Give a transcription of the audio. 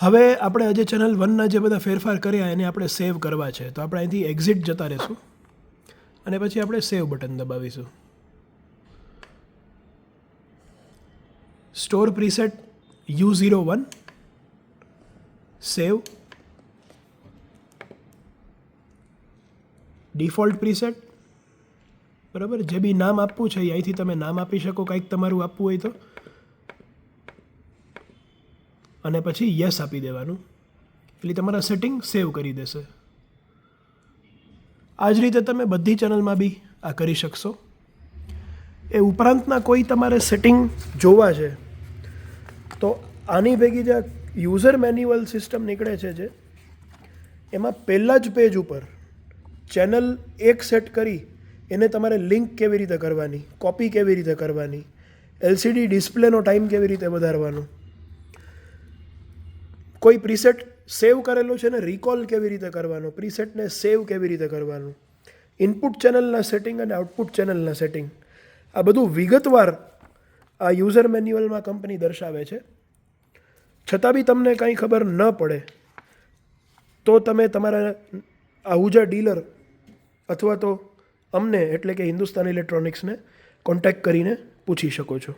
હવે આપણે આજે ચેનલ 1ના જે બધા ફેરફાર કર્યા એને આપણે સેવ કરવા છે, તો આપણે અહીંથી એક્ઝિટ જતા રહીશું અને પછી આપણે સેવ બટન દબાવીશું. Store preset U01 save, default preset, બરાબર. જે બી નામ આપવું છે અહીંથી તમે નામ આપી શકો, કંઈક તમારું આપવું હોય તો, અને પછી યસ આપી દેવાનું, એટલે તમારા સેટિંગ સેવ કરી દેશે. આ જ રીતે તમે બધી ચેનલમાં બી આ કરી શકશો. એ ઉપરાંતના કોઈ તમારે સેટિંગ જોવા છે તો આની ભેગી જે યુઝર મેન્યુઅલ સિસ્ટમ નીકળે છે, જે એમાં પહેલાં જ પેજ ઉપર ચેનલ એક સેટ કરી એને તમારે લિંક કેવી રીતે કરવાની, કોપી કેવી રીતે કરવાની, LCD ડિસ્પ્લેનો ટાઈમ કેવી રીતે વધારવાનો, કોઈ પ્રીસેટ સેવ કરેલો છે ને રિકોલ કેવી રીતે કરવાનો, પ્રીસેટને સેવ કેવી રીતે કરવાનું, ઇનપુટ ચેનલના સેટિંગ અને આઉટપુટ ચેનલના સેટિંગ, આ બધું વિગતવાર આ યુઝર મેન્યુઅલમાં કંપની દર્શાવે છે. છતાં બી તમને કાંઈ ખબર ન પડે તો તમે તમારા આહુજા ડીલર અથવા તો અમને એટલે કે હિન્દુસ્તાન ઇલેક્ટ્રોનિક્સને કોન્ટેક્ટ કરીને પૂછી શકો છો.